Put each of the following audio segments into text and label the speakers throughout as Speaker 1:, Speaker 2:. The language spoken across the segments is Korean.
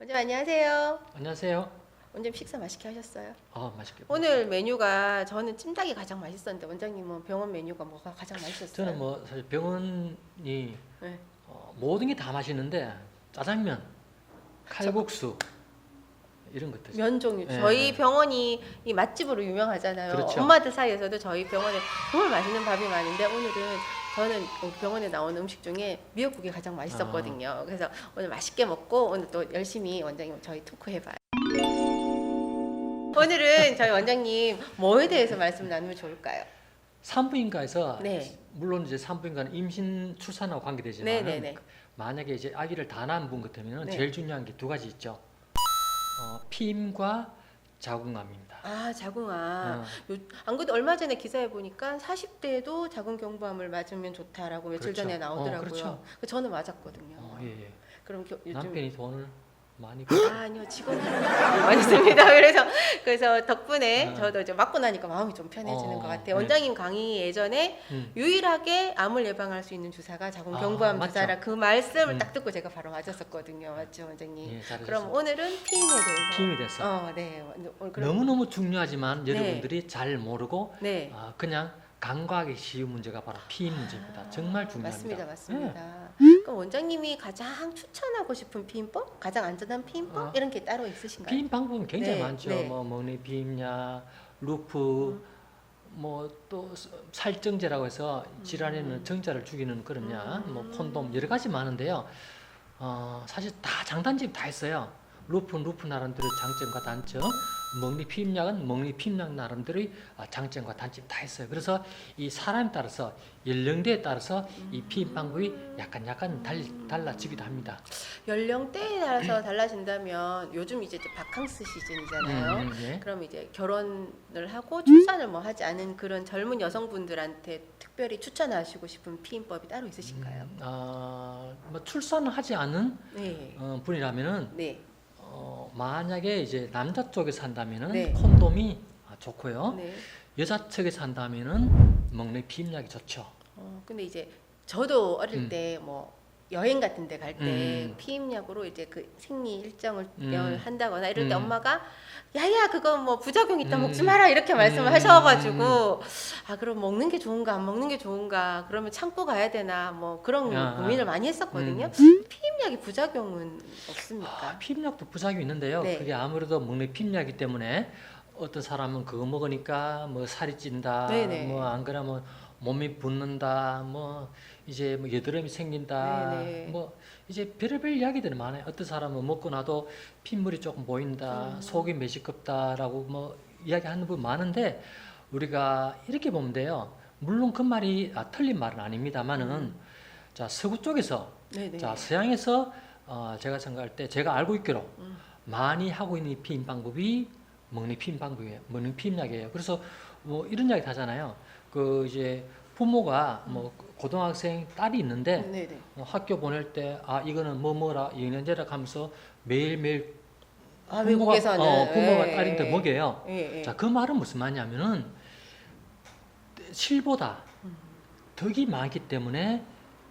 Speaker 1: 원장님 안녕하세요.
Speaker 2: 안녕하세요.
Speaker 1: 원장님 식사 맛있게 하셨어요?
Speaker 2: 맛있게.
Speaker 1: 오늘 메뉴가 저는 찜닭이 가장 맛있었는데 원장님은 병원 메뉴가 뭐가 가장 맛있었어요?
Speaker 2: 저는 뭐 사실 병원이
Speaker 1: 네.
Speaker 2: 모든 게 다 맛있는데 짜장면, 칼국수 이런 것들.
Speaker 1: 면 종류.
Speaker 2: 네.
Speaker 1: 저희 병원이 이 맛집으로 유명하잖아요.
Speaker 2: 그렇죠.
Speaker 1: 엄마들 사이에서도 저희 병원에 정말 맛있는 밥이 많은데 오늘은 저는 우리 병원에 나온 음식 중에 미역국이 가장 맛있었거든요. 그래서 오늘 맛있게 먹고 오늘 또 열심히 원장님 저희 토크 해봐요. 오늘은 저희 원장님 뭐에 대해서 말씀 나누면 좋을까요?
Speaker 2: 산부인과에서
Speaker 1: 네.
Speaker 2: 물론 이제 산부인과는 임신 출산하고 관계되지만
Speaker 1: 네네네.
Speaker 2: 만약에 이제 아기를 다 낳은 분 같으면
Speaker 1: 네.
Speaker 2: 제일 중요한 게 두 가지 있죠. 피임과 자궁암입니다.
Speaker 1: 아, 자궁암.
Speaker 2: 어,
Speaker 1: 안 그래도 얼마 전에 기사에 보니까 40대도 자궁경부암을 맞으면 좋다라고 며칠
Speaker 2: 그렇죠.
Speaker 1: 전에 나오더라고요.
Speaker 2: 그렇죠.
Speaker 1: 저는 맞았거든요.
Speaker 2: 예.
Speaker 1: 그럼 요즘
Speaker 2: 남편이 돈을 많이
Speaker 1: 아니요, 직원은 많이 씁니다. 그래서 덕분에 저도 이제 맞고 나니까 마음이 좀 편해지는 것 같아요.
Speaker 2: 네.
Speaker 1: 원장님 강의 예전에 유일하게 암을 예방할 수 있는 주사가 자궁경부암
Speaker 2: 맞죠.
Speaker 1: 주사라 그 말씀을 딱 듣고 제가 바로 맞았었거든요. 맞죠, 원장님?
Speaker 2: 예, 잘하셨어요.
Speaker 1: 그럼 오늘은 피임에 대해서.
Speaker 2: 피임이 됐어.
Speaker 1: 네. 오늘 그럼-
Speaker 2: 너무너무 중요하지만
Speaker 1: 네.
Speaker 2: 여러분들이 잘 모르고
Speaker 1: 네.
Speaker 2: 그냥 간과하기 쉬운 문제가 바로 피임 문제입니다. 정말 중요합니다.
Speaker 1: 맞습니다.
Speaker 2: 네.
Speaker 1: 그럼 원장님이 가장 추천하고 싶은 피임법, 가장 안전한 피임법 이런 게 따로 있으신가요?
Speaker 2: 피임 방법은 굉장히
Speaker 1: 네,
Speaker 2: 많죠.
Speaker 1: 네.
Speaker 2: 뭐 먹니 피임약, 루프, 뭐 또 살정제라고 해서 질환에는 정자를 죽이는 그런 약, 뭐 콘돔 여러 가지 많은데요. 사실 다 장단점이 다 있어요. 루프는 루프 나름대로 장점과 단점, 먹니 피임약은 먹니 피임약 나름대로의 장점과 단점이 다 있어요. 그래서 이 사람에 따라서 연령대에 따라서 이 피임 방법이 약간 달라지기도 합니다.
Speaker 1: 연령대에 따라서 달라진다면 요즘 이제 바캉스 시즌이잖아요.
Speaker 2: 예.
Speaker 1: 그럼 이제 결혼을 하고 출산을 뭐 하지 않은 그런 젊은 여성분들한테 특별히 추천하시고 싶은 피임법이 따로 있으신가요?
Speaker 2: 뭐 출산을 하지 않은
Speaker 1: 네.
Speaker 2: 분이라면은
Speaker 1: 네.
Speaker 2: 만약에 이제 남자 쪽에서 한다면은
Speaker 1: 네.
Speaker 2: 콘돔이 좋고요.
Speaker 1: 네.
Speaker 2: 여자 측에서 한다면은 먹는 피임약이 좋죠.
Speaker 1: 근데 이제 저도 어릴
Speaker 2: 음.
Speaker 1: 때 뭐 여행 같은 데 갈 때
Speaker 2: 음.
Speaker 1: 피임약으로 이제 그 생리 일정을
Speaker 2: 음.
Speaker 1: 한다거나 이럴 때
Speaker 2: 음.
Speaker 1: 엄마가 야야 그거 뭐 부작용 있다
Speaker 2: 음.
Speaker 1: 먹지 마라 이렇게 말씀을
Speaker 2: 음.
Speaker 1: 하셔가지고 그럼 먹는 게 좋은가 안 먹는 게 좋은가 그러면 참고 가야 되나 뭐 그런 고민을 많이 했었거든요. 피임약이 부작용은 없습니까?
Speaker 2: 피임약도 부작용이 있는데요.
Speaker 1: 네.
Speaker 2: 그게 아무래도 먹는 피임약이기 때문에 어떤 사람은 그거 먹으니까 뭐 살이 찐다,
Speaker 1: 네네.
Speaker 2: 뭐 안 그러면 몸이 붓는다, 뭐 이제 뭐 여드름이 생긴다,
Speaker 1: 네네.
Speaker 2: 뭐 이제 별의별 이야기들이 많아요. 어떤 사람은 먹고 나도 핏물이 조금 보인다, 속이 메시껍다라고 뭐 이야기하는 분 많은데 우리가 이렇게 보면 돼요. 물론 그 말이 틀린 말은 아닙니다만은 자 서구 쪽에서
Speaker 1: 네네.
Speaker 2: 자 서양에서 제가 생각할 때 제가 알고 있기로 많이 하고 있는 피임 방법이 먹는 피임 방법이에요. 먹는 피임약이에요. 그래서 뭐 이런 이야기 하잖아요. 그 이제 부모가 뭐 고등학생 딸이 있는데
Speaker 1: 네네.
Speaker 2: 학교 보낼 때 이거는 뭐 먹어라 영양제라 하면서 매일매일
Speaker 1: 외국에서는
Speaker 2: 부모가
Speaker 1: 예,
Speaker 2: 딸한테
Speaker 1: 예.
Speaker 2: 먹여요.
Speaker 1: 예, 예.
Speaker 2: 자, 그 말은 무슨 말이냐면은 실보다 덕이 많기 때문에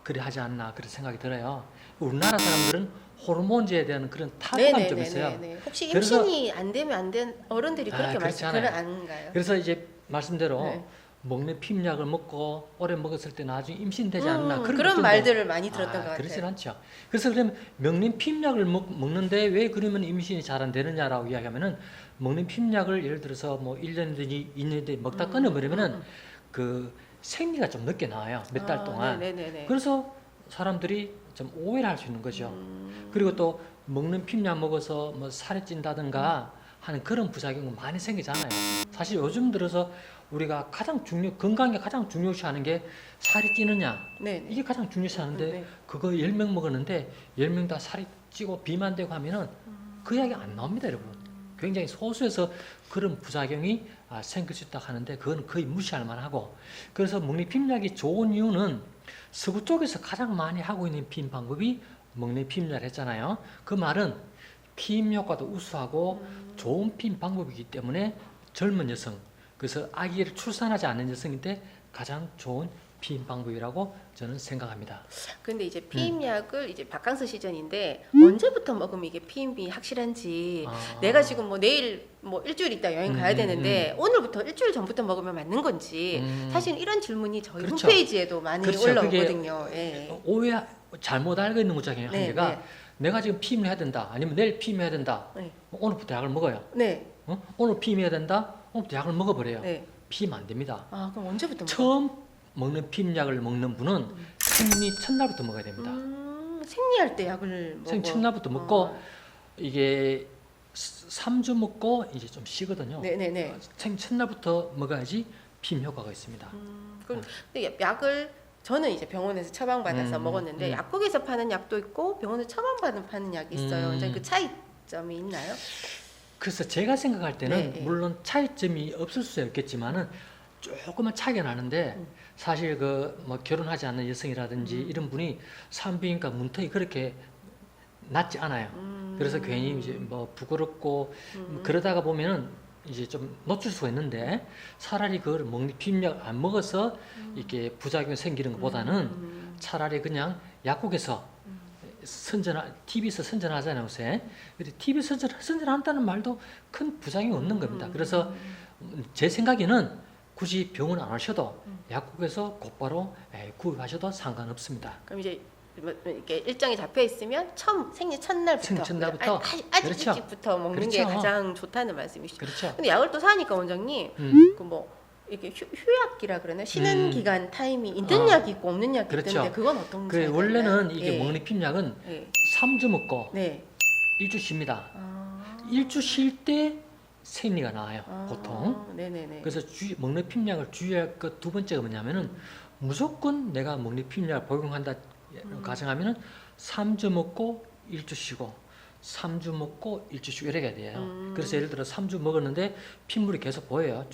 Speaker 2: 그래 하지 않나 그런 생각이 들어요. 우리나라 사람들은 호르몬제에 대한 그런 타부감이 좀 있어요.
Speaker 1: 네네네네. 혹시
Speaker 2: 그래서-
Speaker 1: 임신이 안 되면 안 된 어른들이 그렇게
Speaker 2: 그렇지
Speaker 1: 말씀
Speaker 2: 않아요.
Speaker 1: 아닌가요?
Speaker 2: 그래서 이제 말씀대로
Speaker 1: 네.
Speaker 2: 먹는 피임약을 먹고 오래 먹었을 때 나중에 임신되지 않나 그런
Speaker 1: 그런
Speaker 2: 걱정도-
Speaker 1: 말들을 많이 들었던 것 같아요.
Speaker 2: 그렇진 않죠. 그래서 그러면 먹는 피임약을 먹는데 왜 그러면 임신이 잘 안 되느냐라고 이야기하면은 먹는 피임약을 예를 들어서 뭐 1년이든지 2년이든지 먹다 끊어버리면은 그 생리가 좀 늦게 나와요. 몇 달 동안.
Speaker 1: 네네네.
Speaker 2: 그래서 사람들이 좀 오해를 할 수 있는 거죠. 그리고 또 먹는 피임약 먹어서 뭐 살이 찐다든가 하는 그런 부작용은 많이 생기잖아요. 사실 요즘 들어서 우리가 건강에 가장 중요시하는 게 살이 찌느냐
Speaker 1: 네네.
Speaker 2: 이게 가장 중요시하는데
Speaker 1: 네.
Speaker 2: 그거 10명 먹었는데 10명 다 살이 찌고 비만되고 하면은 그 이야기 안 나옵니다, 여러분. 굉장히 소수에서 그런 부작용이 생길 수 있다 하는데 그건 거의 무시할 만하고 그래서 먹는 피임약이 좋은 이유는 서구 쪽에서 가장 많이 하고 있는 피임 방법이 먹는 피임약을 했잖아요. 그 말은 피임 효과도 우수하고 좋은 피임 방법이기 때문에 젊은 여성 그래서 아기를 출산하지 않는 여성인데 가장 좋은 피임 방법이라고 저는 생각합니다.
Speaker 1: 근데 이제 피임약을 이제 바캉스 시즌인데 언제부터 먹으면 이게 피임이 확실한지 내가 지금 뭐 내일 뭐 일주일 있다 여행 가야 되는데 오늘부터 일주일 전부터 먹으면 맞는 건지 사실 이런 질문이 저희
Speaker 2: 그렇죠.
Speaker 1: 홈페이지에도 많이
Speaker 2: 그렇죠.
Speaker 1: 올라오거든요. 예.
Speaker 2: 오해 잘못 알고 있는 것 중에 한
Speaker 1: 네,
Speaker 2: 개가
Speaker 1: 네.
Speaker 2: 내가 지금 피임을 해야 된다 아니면 내일 피임해야 된다
Speaker 1: 네.
Speaker 2: 오늘부터 약을 먹어요.
Speaker 1: 네.
Speaker 2: 오늘 피임해야 된다 오늘부터 약을 먹어버려요.
Speaker 1: 네.
Speaker 2: 피임 안 됩니다.
Speaker 1: 아 그럼 언제부터 먹어요?
Speaker 2: 처음 먹는 피임약을 먹는 분은 생리 첫날부터 먹어야 됩니다.
Speaker 1: 생리할 때 약을 먹어.
Speaker 2: 생리 첫날부터 먹고 이게 3주 먹고 이제 좀 쉬거든요.
Speaker 1: 네네네.
Speaker 2: 생리 첫날부터 먹어야지 피임 효과가 있습니다.
Speaker 1: 그럼 근데 약을 저는 이제 병원에서 처방받아서 먹었는데 약국에서 파는 약도 있고 병원에서 처방받은 파는 약이 있어요. 완전 그 차이점이 있나요?
Speaker 2: 그래서 제가 생각할 때는
Speaker 1: 네,
Speaker 2: 물론 차이점이 없을 수 있겠지만은 조금은 차이가 나는데 사실 그 뭐 결혼하지 않는 여성이라든지 이런 분이 산부인과 문턱이 그렇게 낮지 않아요. 그래서 괜히 이제 뭐 부끄럽고 그러다가 보면은 이제 좀 놓칠 수가 있는데 차라리 그걸 피임약 안 먹어서 이렇게 부작용이 생기는 것보다는 차라리 그냥 약국에서 TV에서 선전하잖아요, 요새. 근데 TV에서 선전한다는 말도 큰 부작용이 없는 겁니다. 그래서 제 생각에는 굳이 병원 안 하셔도 약국에서 곧바로 구입하셔도 상관없습니다.
Speaker 1: 그럼 이제 뭐 이렇게 일정이 잡혀 있으면 생리 첫날부터,
Speaker 2: 생리 첫날부터.
Speaker 1: 아직
Speaker 2: 그렇죠.
Speaker 1: 일찍부터 먹는
Speaker 2: 그렇죠.
Speaker 1: 게 가장 좋다는 말씀이시죠.
Speaker 2: 그렇죠.
Speaker 1: 근데 약을 또 사니까 원장님 그 뭐 이렇게 휴약기라 그러나 쉬는 기간 타임이 있는 약이 있고 없는 약이
Speaker 2: 그렇죠.
Speaker 1: 있던데 그건 어떤
Speaker 2: 그
Speaker 1: 차이가
Speaker 2: 원래는
Speaker 1: 있나요?
Speaker 2: 이게
Speaker 1: 예.
Speaker 2: 먹는 피임약은
Speaker 1: 예.
Speaker 2: 3주 먹고
Speaker 1: 네.
Speaker 2: 1주 쉽니다.
Speaker 1: 아.
Speaker 2: 1주 쉴 때 생리가 나와요, 보통.
Speaker 1: 네네네.
Speaker 2: 그래서 먹는 피임약을 주의할 것 두 번째가 뭐냐면은 무조건 내가 먹는 피임약을 복용한다 가정하면은 3주 먹고 1주 쉬고 3주 먹고 1주 쉬고 이렇게 해야 돼요. 그래서 예를 들어 3주 먹었는데 핏물이 계속 보여요.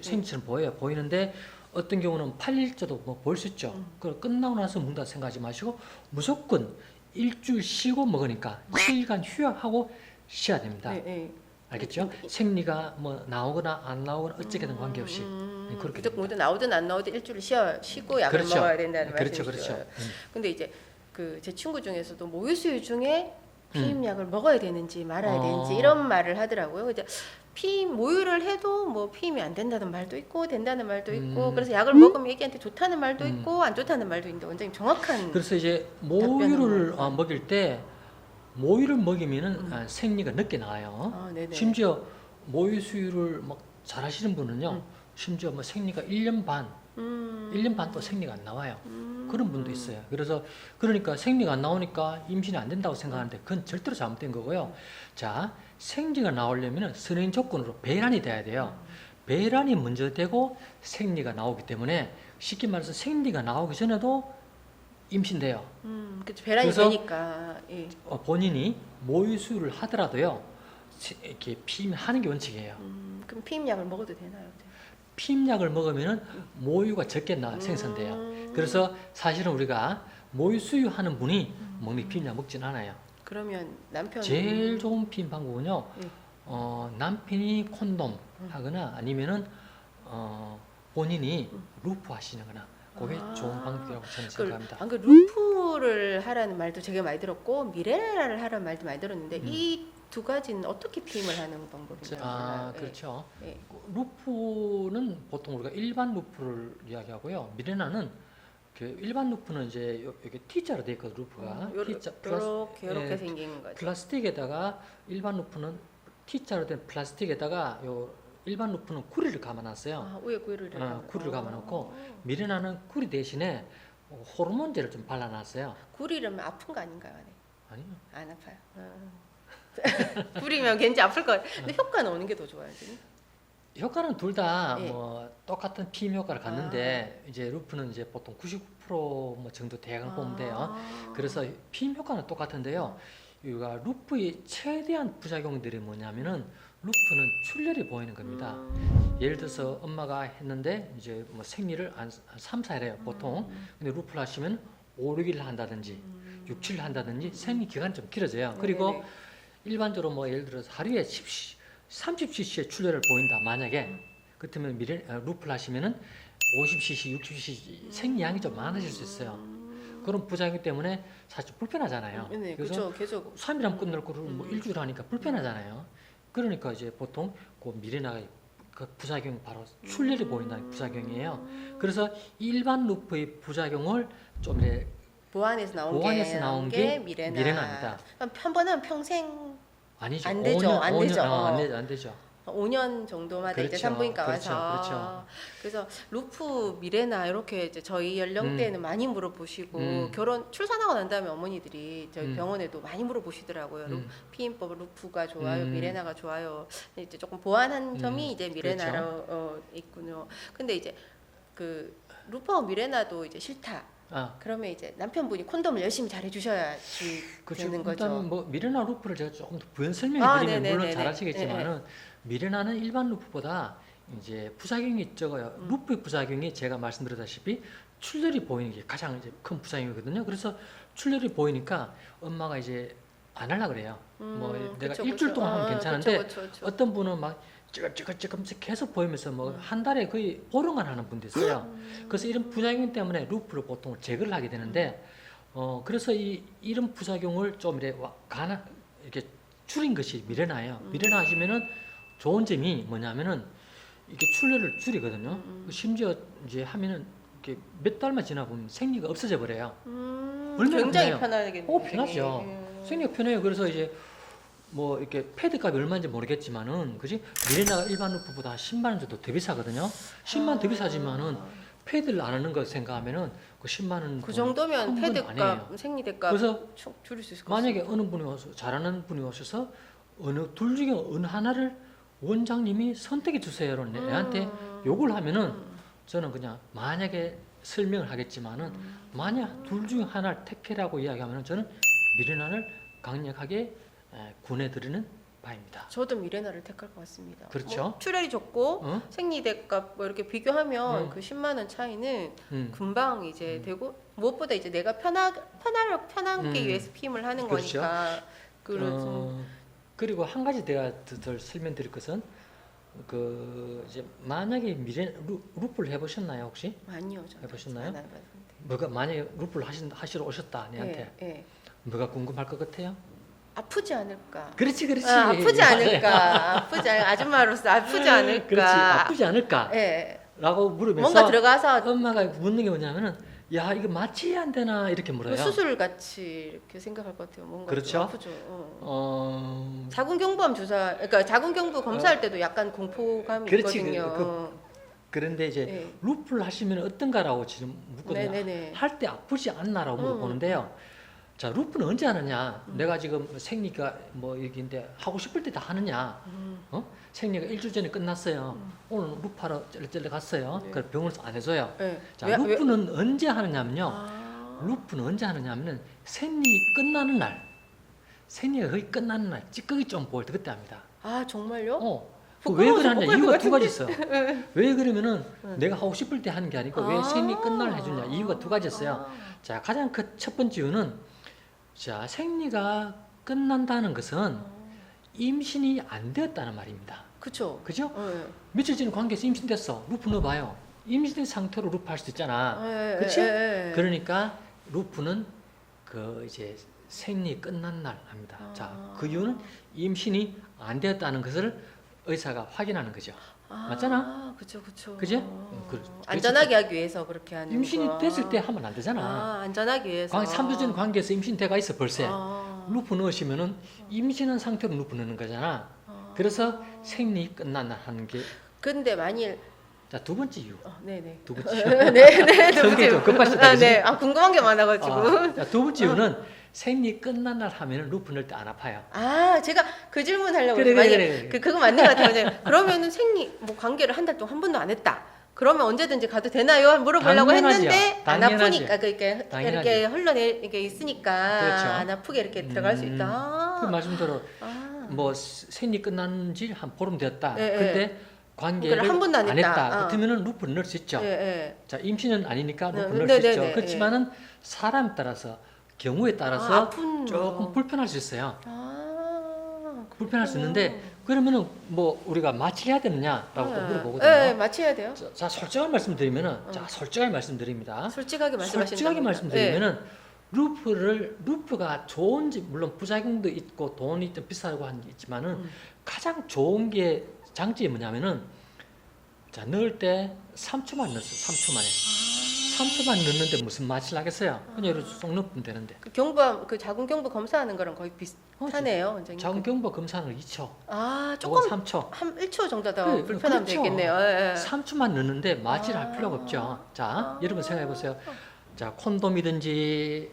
Speaker 2: 생리처럼 보이는데 어떤 경우는 8일째도 뭐 보일 수 있죠. 그걸 끝나고 나서 먹는다 생각하지 마시고 무조건 일주일 쉬고 먹으니까 7일간 휴약하고 쉬어야 됩니다.
Speaker 1: 네, 네.
Speaker 2: 알겠죠? 생리가 뭐 나오거나 안 나오거나 어찌게든 관계없이 그렇게
Speaker 1: 무조건
Speaker 2: 됩니다.
Speaker 1: 나오든 안 나오든 일주일 쉬고 약을
Speaker 2: 그렇죠.
Speaker 1: 먹어야 된다는
Speaker 2: 그렇죠,
Speaker 1: 말씀이시죠.
Speaker 2: 그렇죠.
Speaker 1: 근데 이제 그 제 친구 중에서도 모유수유 중에 피임약을 먹어야 되는지 말아야 되는지 이런 말을 하더라고요. 이제 모유를 해도 뭐 피임이 안 된다는 말도 있고 된다는 말도 있고 그래서 약을 먹으면 애기한테 좋다는 말도 있고 안 좋다는 말도 있는데 원장님 정확한
Speaker 2: 그래서 이제 모유를 먹일 때 모유를 먹이면은 생리가 늦게 나와요.
Speaker 1: 네네.
Speaker 2: 심지어 모유 수유를 막 잘하시는 분은요, 심지어 뭐 생리가 1년 반, 1년 반 또 생리가 안 나와요. 그런 분도 있어요. 그래서 그러니까 생리가 안 나오니까 임신이 안 된다고 생각하는데 그건 절대로 잘못된 거고요. 자, 생리가 나오려면 선행 조건으로 배란이 돼야 돼요. 배란이 먼저 되고 생리가 나오기 때문에 쉽게 말해서 생리가 나오기 전에도 임신돼요.
Speaker 1: 그렇죠. 배란이
Speaker 2: 그래서
Speaker 1: 되니까. 예.
Speaker 2: 본인이 모유 수유를 하더라도요, 이렇게 피임하는 게 원칙이에요.
Speaker 1: 그럼 피임약을 먹어도 되나요?
Speaker 2: 피임약을 먹으면은 모유가 적게 생성돼요. 그래서 사실은 우리가 모유 수유하는 분이 먹는 피임약 먹진 않아요.
Speaker 1: 그러면 남편
Speaker 2: 제일 좋은 피임 방법은요,
Speaker 1: 예.
Speaker 2: 남편이 콘돔 하거나 아니면은 본인이 루프 하시는 거나 그게 좋은 방법이라고 저는 생각합니다.
Speaker 1: 그 루프를 하라는 말도 되게 많이 들었고 미레라를 하라는 말도 많이 들었는데 이 두 가지는 어떻게 피임을 하는 방법인가요?
Speaker 2: 그렇죠.
Speaker 1: 예.
Speaker 2: 루프는 보통 우리가 일반 루프를 이야기하고요. 미레나는 그 일반 루프는 이제 여기 T자로 되어 있거든요. 루프가
Speaker 1: 이렇게 생긴 거죠.
Speaker 2: 플라스틱에다가 일반 루프는 T자로 된 플라스틱에다가 요 일반 루프는 구리를 감아놨어요.
Speaker 1: 위에 구리를
Speaker 2: 구리를 감아놓고 미레나는 구리 대신에 호르몬제를 좀 발라놨어요.
Speaker 1: 구리면 아픈 거 아닌가요?
Speaker 2: 아니요.
Speaker 1: 안 아파요. 구리면 왠지 아플 것 같아요. 근데 효과는 어느 게 더 좋아요? 지금?
Speaker 2: 효과는 둘 다
Speaker 1: 예.
Speaker 2: 뭐 똑같은 피임 효과를 갖는데 이제 루프는 이제 보통 99%뭐 정도 대강을 보면 돼요. 그래서 피임 효과는 똑같은데요. 이가 루프의 최대한 부작용들이 뭐냐면은 루프는 출혈이 보이는 겁니다. 예를 들어서 엄마가 했는데 이제 뭐 생리를 한 3, 4일 해요, 보통. 근데 루프를 하시면 5, 6일 한다든지 6, 7일 한다든지 생리 기간이 좀 길어져요. 그리고
Speaker 1: 네네.
Speaker 2: 일반적으로 뭐 예를 들어서 하루에 30cc의 출혈을 보인다 만약에 그렇다면 루프를 하시면은 50cc, 60cc 생리양이 좀 많아질 수 있어요. 그런 부작용 때문에 사실 불편하잖아요.
Speaker 1: 네,
Speaker 2: 그래서
Speaker 1: 그렇죠. 계속
Speaker 2: 3일하면 끝날 거를 뭐 일주일 하니까 불편하잖아요. 그러니까 이제 보통 그 미레나가 그 부작용 바로 출혈이 보인다는 부작용이에요. 그래서 일반 루프의 부작용을 좀 이제
Speaker 1: 보완해서 나온 게
Speaker 2: 미레나입니다.
Speaker 1: 그럼 한 번은 평생
Speaker 2: 아니죠.
Speaker 1: 안 되죠.
Speaker 2: 5년,
Speaker 1: 안
Speaker 2: 5년,
Speaker 1: 되죠.
Speaker 2: 안 되죠.
Speaker 1: 5년 정도마다 이제
Speaker 2: 그렇죠.
Speaker 1: 산부인과
Speaker 2: 그렇죠.
Speaker 1: 와서
Speaker 2: 그렇죠.
Speaker 1: 그래서 루프 미레나 이렇게 이제 저희 연령대에는 많이 물어보시고 결혼 출산하고 난 다음에 어머니들이 저희 병원에도 많이 물어보시더라고요. 피임법 루프가 좋아요, 미레나가 좋아요. 근데 이제 조금 보완한 점이 이제 미레나로
Speaker 2: 그렇죠.
Speaker 1: 있군요. 근데 이제 그 루프하고 미레나도 이제 싫다.
Speaker 2: 아,
Speaker 1: 그러면 이제 남편분이 콘돔을 열심히 잘 해주셔야지
Speaker 2: 그렇죠.
Speaker 1: 되는 거죠.
Speaker 2: 일단 뭐 미레나 루프를 제가 조금 더 부연 설명해
Speaker 1: 아,
Speaker 2: 드리면 물론
Speaker 1: 네네네네.
Speaker 2: 잘 아시겠지만은 미레나는 일반 루프보다 이제 부작용이 적어요. 루프의 부작용이 제가 말씀드렸다시피 출혈이 보이는 게 가장 이제 큰 부작용이거든요. 그래서 출혈이 보이니까 엄마가 이제 안 하려 그래요. 뭐 내가
Speaker 1: 그쵸,
Speaker 2: 일주일
Speaker 1: 그쵸.
Speaker 2: 동안 하면 괜찮은데
Speaker 1: 그쵸.
Speaker 2: 어떤 분은 막 찌글찌글찌글 계속 보이면서 뭐 한 달에 거의 보름간 하는 분도 있어요. 그래서 이런 부작용 때문에 루프를 보통 제거를 하게 되는데 그래서 이런 부작용을 좀 이렇게 줄인 것이 미레나예요. 미레나 하시면은 좋은 점이 뭐냐면은 이게 출혈을 줄이거든요. 심지어 이제 하면은 이렇게 몇 달만 지나 보면 생리가 없어져 버려요. 얼마나
Speaker 1: 굉장히
Speaker 2: 편해요.
Speaker 1: 편하겠네요.
Speaker 2: 편하죠. 생리가 편해요. 그래서 이제 뭐 이렇게 패드 값이 얼마인지 모르겠지만은 그지 미레나가 일반 루프보다 10만 원 정도 더 비싸거든요. 10만 원 더 비싸지만은 패드를 안 하는 거 생각하면은 그 10만 원
Speaker 1: 그 정도면
Speaker 2: 한 번도
Speaker 1: 패드값,
Speaker 2: 아니에요.
Speaker 1: 생리대값
Speaker 2: 그래서
Speaker 1: 줄일 수 있을 것
Speaker 2: 만약에
Speaker 1: 같습니다.
Speaker 2: 어느 분이 와서 잘하는 분이 오셔서 어느 둘 중에 어느 하나를 원장님이 선택해 주세요로 내한테 요걸 하면은 저는 그냥 만약에 설명을 하겠지만은 만약 둘 중에 하나를 택해라고 이야기하면은 저는 미레나를 강력하게 권해드리는 바입니다.
Speaker 1: 저도 미레나를 택할 것 같습니다.
Speaker 2: 그렇죠.
Speaker 1: 뭐 출혈이 적고
Speaker 2: 어?
Speaker 1: 생리대값 뭐 이렇게 비교하면 그 10만 원 차이는 금방 이제 되고 무엇보다 이제 내가 편하게 위해서 피임을 하는
Speaker 2: 그렇죠.
Speaker 1: 거니까 그런
Speaker 2: 그리고 한 가지 내가 더 설명드릴 것은 그 이제 만약에 루프를 해보셨나요 혹시?
Speaker 1: 많이요. 저는
Speaker 2: 해보셨나요?
Speaker 1: 안 해봤는데.
Speaker 2: 뭐가 만약에 루프를 하시러 오셨다 내한테
Speaker 1: 예.
Speaker 2: 뭐가 궁금할 것 같아요?
Speaker 1: 아프지 않을까?
Speaker 2: 그렇지.
Speaker 1: 아프지 않을까? 아줌마로서 아프지 않을까?
Speaker 2: 그렇지. 아프지 않을까?
Speaker 1: 예.
Speaker 2: 라고 물으면서
Speaker 1: 뭔가 들어가서
Speaker 2: 엄마가 묻는 게 뭐냐면은 야 이거 마취해야 안 되나 이렇게 물어요.
Speaker 1: 수술 같이 이렇게 생각할 것 같아요. 뭔가
Speaker 2: 그렇죠.
Speaker 1: 좀 아프죠. 자궁경부암 주사, 그러니까 자궁경부 검사할 때도 약간 공포감이
Speaker 2: 그렇지.
Speaker 1: 있거든요.
Speaker 2: 그런데 이제
Speaker 1: 네.
Speaker 2: 루프를 하시면 어떤가라고 지금 묻거든요.
Speaker 1: 네네네.
Speaker 2: 할 때 아프지 않나라고 물어보는데요. 자, 루프는 언제 하느냐? 내가 지금 생리가 뭐 여기인데 하고 싶을 때 다 하느냐? 생리가 일주일 전에 끝났어요. 오늘 루프하러 쩔쩔 갔어요.
Speaker 1: 네.
Speaker 2: 그래 병원에서 안 해줘요.
Speaker 1: 네.
Speaker 2: 자, 루프는 언제 하느냐면요. 루프는 언제 하느냐면은 생리 끝나는 날, 생리가 거의 끝나는 날, 찌꺼기 좀 보일 때 그때 합니다.
Speaker 1: 아 정말요?
Speaker 2: 왜
Speaker 1: 부끄러워서
Speaker 2: 그러냐?
Speaker 1: 못 갈
Speaker 2: 이유가
Speaker 1: 것
Speaker 2: 두 가지 있어. 왜 그러면은 내가 하고 싶을 때 하는 게 아니고 왜 생리 끝날 해주냐? 이유가 두 가지 있어요. 자, 가장 첫 번째 이유는 자, 생리가 끝난다는 것은 임신이 안 되었다는 말입니다.
Speaker 1: 그쵸.
Speaker 2: 그죠?
Speaker 1: 네.
Speaker 2: 며칠 전에 관계에서 임신됐어. 루프 넣어봐요. 임신된 상태로 루프 할 수도 있잖아. 그치? 그러니까 루프는 그 이제 생리 끝난 날 합니다. 자, 그 이유는 임신이 안 되었다는 것을 의사가 확인하는 거죠. 맞잖아?
Speaker 1: 그쵸.
Speaker 2: 그지?
Speaker 1: 안전하게 하기 위해서 그렇게 하는
Speaker 2: 임신이
Speaker 1: 거.
Speaker 2: 됐을 때 하면 안 되잖아.
Speaker 1: 안전하기 위해서.
Speaker 2: 3주 전 관계에서 임신돼가 있어 벌써. 루프 넣으시면은 임신한 상태로 루프 넣는 거잖아. 그래서 생리 끝난 날 하는 게.
Speaker 1: 근데 만일
Speaker 2: 자, 두 번째 이유.
Speaker 1: 네네.
Speaker 2: 두 번째 이유.
Speaker 1: 네네.
Speaker 2: 성격이 좀 급하시다, 그지?
Speaker 1: 네. 궁금한 게 많아가지고.
Speaker 2: 자, 두 번째 이유는 생리 끝난 날 하면은 루프 넣을 때 안 아파요.
Speaker 1: 제가 그 질문 하려고
Speaker 2: 그래.
Speaker 1: 만약 그거 맞는 것 같아요. 그러면은 생리 뭐 관계를 한 달 동안 한 번도 안 했다. 그러면 언제든지 가도 되나요? 물어보려고
Speaker 2: 당연하지요.
Speaker 1: 했는데 안
Speaker 2: 당연하지.
Speaker 1: 아프니까 이렇게
Speaker 2: 당연하지.
Speaker 1: 이렇게 흘러내 있으니까
Speaker 2: 그렇죠.
Speaker 1: 안 아프게 이렇게 들어갈 수 있다.
Speaker 2: 그 말씀대로 뭐 생리 끝난 지 한 보름 되었다.
Speaker 1: 네,
Speaker 2: 근데 관계를
Speaker 1: 한 번도 안 했다.
Speaker 2: 그렇다면은 루프를 넣을 수 있죠.
Speaker 1: 네.
Speaker 2: 자, 임신은 아니니까 루프를
Speaker 1: 네,
Speaker 2: 넣을 수
Speaker 1: 네,
Speaker 2: 있죠.
Speaker 1: 네,
Speaker 2: 그렇지만은 사람에 따라서 경우에 따라서
Speaker 1: 아픈
Speaker 2: 조금
Speaker 1: 거.
Speaker 2: 불편할 수 있어요. 불편할 수 있는데 그러면은 뭐 우리가 마취해야 되느냐라고 또 물어보거든요.
Speaker 1: 네, 마취해야 돼요.
Speaker 2: 자, 솔직하게 말씀드리면은 자, 솔직하게 말씀드립니다.
Speaker 1: 솔직하게 말씀하신다.
Speaker 2: 솔직하게 말씀드리면은 루프가 좋은지 물론 부작용도 있고 돈이 좀 비싸고 한 게 있지만은 가장 좋은 게 장점이 뭐냐면은 자, 넣을 때 3초만 넣었어요. 3초 만에. 3초만 넣는데 무슨 맛이 나겠어요? 그냥 이렇게 쏙 넣으면 되는데.
Speaker 1: 그 자궁 경부 검사하는 거랑 거의 비슷하네요, 원장님.
Speaker 2: 자궁경부 검사는 2초.
Speaker 1: 아,
Speaker 2: 조금
Speaker 1: 조금
Speaker 2: 3초.
Speaker 1: 한 1초 정도 더
Speaker 2: 그래,
Speaker 1: 불편하면
Speaker 2: 그렇죠.
Speaker 1: 되겠네요. 예, 예.
Speaker 2: 3초만 넣는데 마취를 할 필요가 없죠. 자, 여러분 생각해 보세요. 자, 콘돔이든지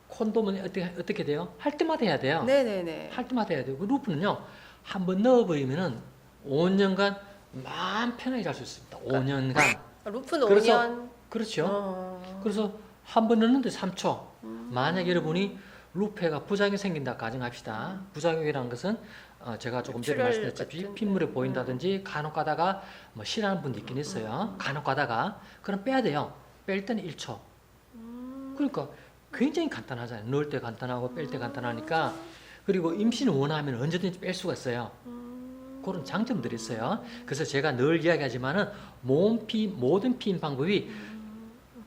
Speaker 2: 콘돔은 어떻게 돼요? 할 때마다 해야 돼요.
Speaker 1: 네네네.
Speaker 2: 할 때마다 해야 돼요. 그 루프는요, 한번 넣어버리면은 5년간 마음 편하게 잘 수 있습니다. 5년간.
Speaker 1: 루프는
Speaker 2: 그래서
Speaker 1: 5년.
Speaker 2: 그렇죠. 그래서 한 번 넣는데 3초. 만약 여러분이 루프가 부작용이 생긴다 가정합시다. 부작용이라는 것은 제가 조금 전에
Speaker 1: 출혈
Speaker 2: 말씀드렸듯이
Speaker 1: 같은,
Speaker 2: 핏물이 보인다든지 간혹 가다가 뭐 싫어하는 분도 있긴 있어요. 간혹 가다가 그럼 빼야 돼요. 뺄 때는 1초. 그러니까 굉장히 간단하잖아요. 넣을 때 간단하고 뺄 때 간단하니까. 그리고 임신을 원하면 언제든지 뺄 수가 있어요. 그런 장점들이 있어요. 그래서 제가 늘 이야기하지만은 모든 피임 방법이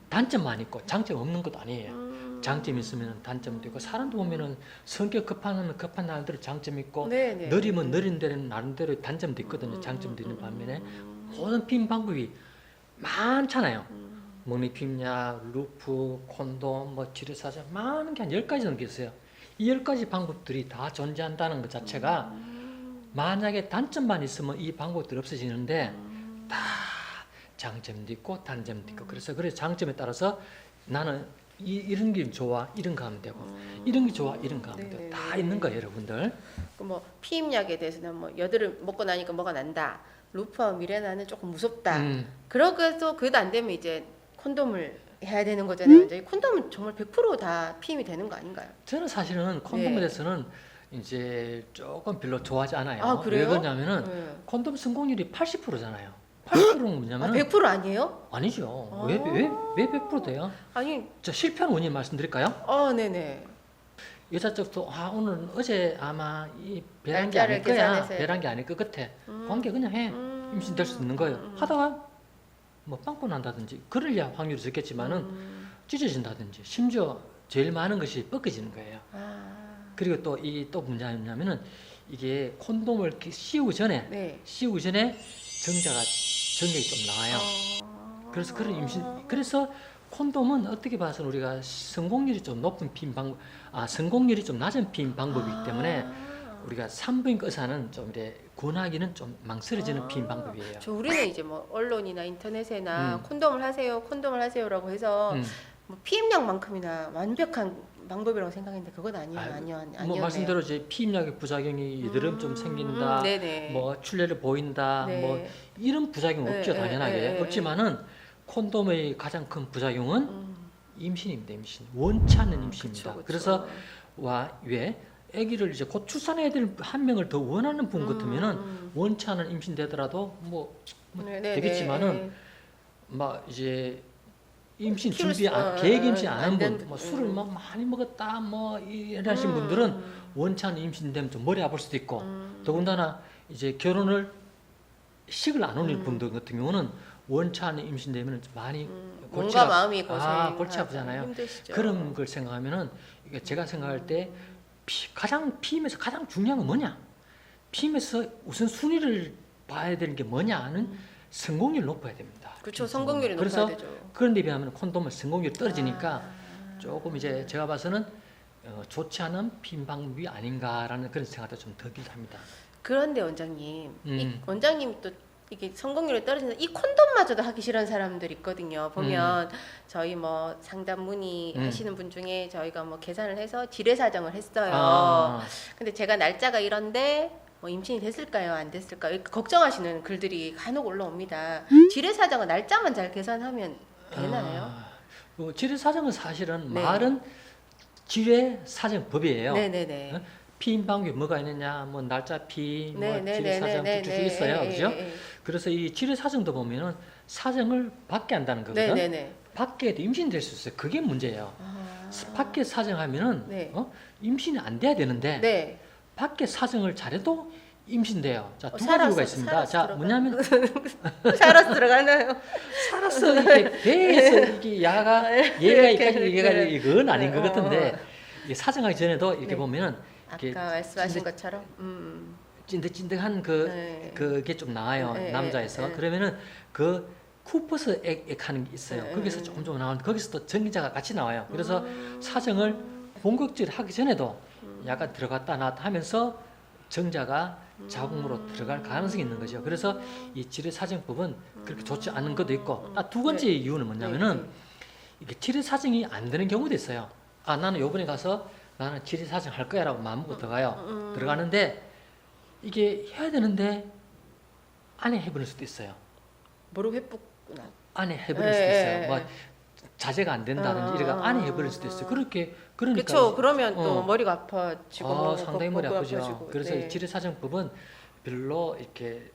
Speaker 2: 단점만 있고 장점 없는 것도 아니에요. 장점이 있으면 단점도 있고 사람도 보면은 성격 급한 날들은 장점이 있고
Speaker 1: 네네.
Speaker 2: 느리면 느린 데는 나름대로 단점도 있거든요. 장점도 있는 반면에 모든 피임 방법이 많잖아요. 먹는 피임약, 루프, 콘돔, 뭐 치료사전 많은 게 한 10가지 정도 있어요. 이 10가지 방법들이 다 존재한다는 것 자체가 만약에 단점만 있으면 이 방법들이 없어지는데 다 장점도 있고 단점도 있고 그래서 장점에 따라서 나는 이런 게 좋아 이런 거 하면 되고 이런 게 좋아 이런 거 하면 되고 다 있는 거예요 여러분들.
Speaker 1: 뭐 피임약에 대해서는 뭐 여드름 먹고 나니까 뭐가 난다. 루프와 미레나는 조금 무섭다. 그러고 해서 그래도 안 되면 이제 콘돔을 해야 되는 거잖아요. 이제 콘돔은 정말 100%다 피임이 되는 거 아닌가요?
Speaker 2: 저는 사실은 콘돔에
Speaker 1: 네.
Speaker 2: 대해서는 이제 조금 별로 좋아하지 않아요.
Speaker 1: 아, 그래요?
Speaker 2: 왜 그러냐면은
Speaker 1: 네.
Speaker 2: 콘돔 성공률이 80%잖아요. 80%는 뭐냐면은
Speaker 1: 100% 아니에요?
Speaker 2: 아니죠.
Speaker 1: 아.
Speaker 2: 왜 100% 돼요?
Speaker 1: 아니,
Speaker 2: 자, 실패한 원인 말씀드릴까요?
Speaker 1: 네네.
Speaker 2: 여자 쪽도 오늘 어제 아마 이 배란 게
Speaker 1: 날짜를
Speaker 2: 아닐 거야.
Speaker 1: 계산해서
Speaker 2: 배란 게 아닐 것 같아. 관계 그냥 해. 임신될 수 있는 거예요. 하다가 뭐 빵꾸 난다든지 그럴야 확률이 적겠지만은 찢어진다든지 심지어 제일 많은 것이 벗겨지는 거예요. 그리고 또 문제가 있냐면은 이게 콘돔을 씌우기 전에
Speaker 1: 네.
Speaker 2: 정액이 좀 나와요. 그래서 그런 그래서 콘돔은 어떻게 봐서 우리가 성공률이 좀 높은 피임 방법, 성공률이 좀 낮은 피임 방법이기 때문에 우리가 산부인과 의사는 좀 이렇게 권하기는 좀 망설여지는 피임 방법이에요.
Speaker 1: 우리는 이제 뭐 언론이나 인터넷에나 콘돔을 하세요라고 해서 뭐 피임약만큼이나 완벽한 방법이라고 생각했는데 그건 아니에요.
Speaker 2: 뭐 말씀대로 이제 피임약의 부작용이 여드름 좀 생긴다,
Speaker 1: 네네.
Speaker 2: 뭐 출혈이 보인다,
Speaker 1: 네.
Speaker 2: 뭐 이런 부작용 없죠 당연하게 없지만은 콘돔의 가장 큰 부작용은 임신입니다. 임신 원치 않는 임신입니다.
Speaker 1: 그쵸.
Speaker 2: 그래서 왜 아기를 이제 곧 출산해야 될 한 명을 더 원하는 분 같으면은 원치 않은 임신 되더라도 뭐 되겠지만은 막 이제 임신 준비 계획 임신 안 한 분, 뭐 술을 막 많이 먹었다 뭐 이러신 분들은 원치 않은 임신되면 좀 머리 아플 수도 있고 더군다나 이제 식을 안 올릴 분들 같은 경우는 원치 않은 임신되면 많이
Speaker 1: 몸과 마음이
Speaker 2: 골치 아프잖아요.
Speaker 1: 힘드시죠.
Speaker 2: 그런 걸 생각하면은 이게 제가 생각할 때 피임에서 가장 중요한 건 뭐냐? 피임에서 우선 순위를 봐야 되는 게 뭐냐는 성공률 높아야 됩니다.
Speaker 1: 그렇죠. 성공률이
Speaker 2: 그래서
Speaker 1: 높아야 되죠.
Speaker 2: 그런 데 비하면 콘돔은 성공률이 떨어지니까 조금 이제 제가 봐서는 좋지 않은 피임 방법이 아닌가라는 그런 생각도 좀 들긴 합니다.
Speaker 1: 그런데 원장님, 원장님이 또 이게 성공률이 떨어지는 이 콘돔마저도 하기 싫은 사람들 있거든요. 보면 저희 뭐 상담 문의 하시는 분 중에 저희가 뭐 계산을 해서 지뢰 사정을 했어요. 근데 제가 날짜가 이런데 뭐 임신이 됐을까요? 안 됐을까요? 이렇게 걱정하시는 글들이 간혹 올라옵니다. 지뢰 사정은 날짜만 잘 계산하면 되나요?
Speaker 2: 지뢰 사정은 사실은
Speaker 1: 네.
Speaker 2: 말은 지뢰 사정법이에요.
Speaker 1: 네네네.
Speaker 2: 피임 방법이 뭐가 있느냐, 뭐 날짜 피, 뭐
Speaker 1: 네네네네네.
Speaker 2: 지뢰 사정 쭉쭉 있어요, 그죠?
Speaker 1: 네.
Speaker 2: 그래서 이 지뢰 사정도 보면은 사정을 받게 한다는 거거든.
Speaker 1: 네네네.
Speaker 2: 밖에 해도 임신될 수 있어요. 그게 문제예요. 밖에 사정하면은
Speaker 1: 네.
Speaker 2: 임신이 안 돼야 되는데
Speaker 1: 네.
Speaker 2: 밖에 사정을 잘해도 임신돼요. 자, 두 가지
Speaker 1: 살아서-
Speaker 2: 이유가 있습니다.
Speaker 1: 살아서
Speaker 2: 자,
Speaker 1: 들어가는
Speaker 2: 뭐냐면
Speaker 1: 살아서 들어가나요?
Speaker 2: 살았어 이게 배에서 이게 야가 얘가 이까지 얘가
Speaker 1: 네.
Speaker 2: 이건 아닌 것 같은데 이게 사정하기 전에도 이렇게
Speaker 1: 네.
Speaker 2: 보면은
Speaker 1: 아까
Speaker 2: 이렇게
Speaker 1: 말씀하신 것처럼
Speaker 2: 찐득찐득한
Speaker 1: 네.
Speaker 2: 그게 좀 나와요.
Speaker 1: 네,
Speaker 2: 남자에서.
Speaker 1: 네.
Speaker 2: 그러면은 그 쿠퍼스 액 하는 게 있어요.
Speaker 1: 네.
Speaker 2: 거기서 조금 나오는데 거기서 또 전기자가 같이 나와요. 그래서 사정을 본격적으로 하기 전에도 약간 들어갔다 나왔다 하면서 정자가 자궁으로 들어갈 가능성이 있는 거죠. 그래서 이 치료사정법은 그렇게 좋지 않은 것도 있고 두 번째 이유는 뭐냐면은 이게 치료사정이 안 되는 경우도 있어요. 아, 나는 요번에 가서 나는 치료사정 할 거야 라고 마음먹고 들어가요. 들어가는데 이게 해야 되는데 안에 해버릴 수도 있어요.
Speaker 1: 무릎 회복구나.
Speaker 2: 안에 해버릴 수도 있어요. 뭐 자제가 안 된다든지 이래가 안에 해버릴 수도 있어요. 그러니까
Speaker 1: 그렇죠. 그러면 또
Speaker 2: 어.
Speaker 1: 머리가 아파지고 뭐
Speaker 2: 상당히 머리
Speaker 1: 복부
Speaker 2: 아프죠.
Speaker 1: 아파지고.
Speaker 2: 그래서
Speaker 1: 네.
Speaker 2: 이 치료사정법은 별로 이렇게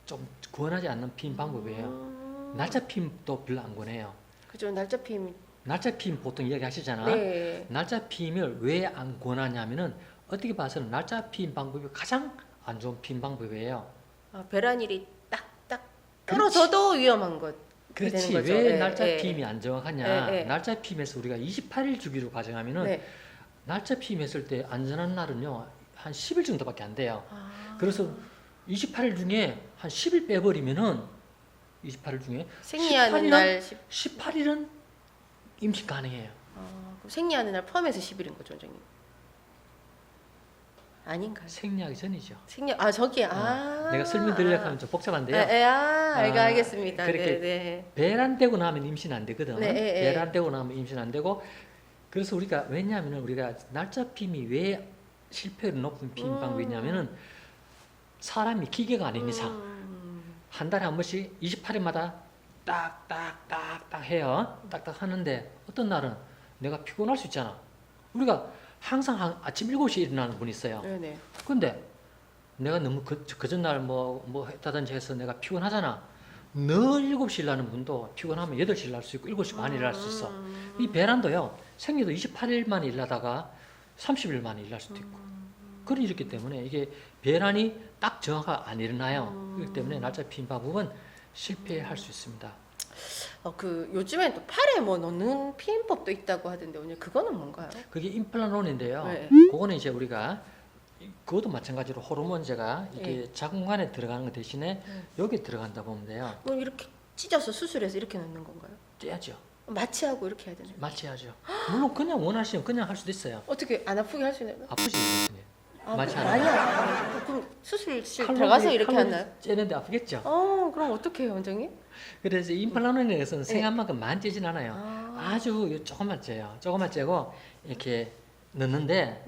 Speaker 2: 좀 권하지 않는 피임 방법이에요. 날짜 피임도 별로 안 권해요.
Speaker 1: 그죠. 날짜 피임.
Speaker 2: 날짜 피임 보통 이야기하시잖아.
Speaker 1: 네.
Speaker 2: 날짜 피임을 왜 안 권하냐면은 어떻게 봐서는 날짜 피임 방법이 가장 안 좋은 피임 방법이에요.
Speaker 1: 아, 배란일이 딱딱 떨어져도 위험한 것.
Speaker 2: 그렇지.
Speaker 1: 되는 거죠.
Speaker 2: 왜
Speaker 1: 예,
Speaker 2: 날짜
Speaker 1: 예.
Speaker 2: 피임이 안 정확하냐?
Speaker 1: 예.
Speaker 2: 날짜 피임에서 우리가 28일 주기로 가정하면은
Speaker 1: 네.
Speaker 2: 날짜 피임했을 때 안전한 날은요 한 10일 정도밖에 안 돼요.
Speaker 1: 아,
Speaker 2: 그래서 28일 중에 한 10일 빼버리면은 28일 중에
Speaker 1: 생리하는
Speaker 2: 18일은
Speaker 1: 날
Speaker 2: 18일은 임신 가능해요.
Speaker 1: 그럼 생리하는 날 포함해서 10일인 거죠, 원장님? 아닌가요?
Speaker 2: 생리하기 전이죠.
Speaker 1: 저기
Speaker 2: 내가 설명드리려고 하면 좀 복잡한데요.
Speaker 1: 알겠습니다.
Speaker 2: 그렇게
Speaker 1: 네.
Speaker 2: 배란되고 나면 임신 안 되거든.
Speaker 1: 네,
Speaker 2: 배란되고 나면 임신 안 되고 그래서 우리가 왜냐하면 우리가 날짜 피임이 왜 실패율이 높은 피임 방법이냐면은 사람이 기계가 아닌 이상 한 달에 한 번씩 28일마다 딱딱딱딱 해요. 딱딱 하는데 어떤 날은 내가 피곤할 수 있잖아. 우리가 항상 아침 7시에 일어나는 분이 있어요.
Speaker 1: 네네.
Speaker 2: 근데 내가 너무 그 전날 뭐 했다든지 해서 내가 피곤하잖아. 늘 7시에 일어나는 분도 피곤하면 8시에 일어날 수 있고 7시 반에 일어날 수 있어. 이 배란도요. 생리도 28일 만에 일어나다가 30일 만에 일어날 수도 있고. 그런 이렇기 때문에 이게 배란이 딱 정확하게 안 일어나요. 그렇기 때문에 날짜 피임 방법은 실패할 수 있습니다.
Speaker 1: 요즘엔 또 팔에 뭐 넣는 피임법도 있다고 하던데 오늘 그거는 뭔가요?
Speaker 2: 그게 임플란론인데요.
Speaker 1: 네.
Speaker 2: 그거는 이제 우리가 그것도 마찬가지로 호르몬제가 이게 자궁 안에 들어가는 것 대신에 여기 들어간다 보면 돼요.
Speaker 1: 뭐 이렇게 찢어서 수술해서 이렇게 넣는 건가요?
Speaker 2: 떼야죠.
Speaker 1: 마취하고 이렇게 해야 되나요?
Speaker 2: 마취하죠. 물론 그냥 원하시면 그냥 할 수도 있어요.
Speaker 1: 어떻게 안 아프게 할 수 있나요?
Speaker 2: 아프지. 마취하는
Speaker 1: 많이
Speaker 2: 거.
Speaker 1: 아파요. 그럼 수술실 들어가서 이렇게 하나요?
Speaker 2: 째는데 아프겠죠.
Speaker 1: 그럼 어떻게 해요, 원장님?
Speaker 2: 그래서 임플란론에서는 생각한 만큼 많이 째진 않아요.
Speaker 1: 아.
Speaker 2: 아주 조금만 째요. 조금만 째고 이렇게 넣는데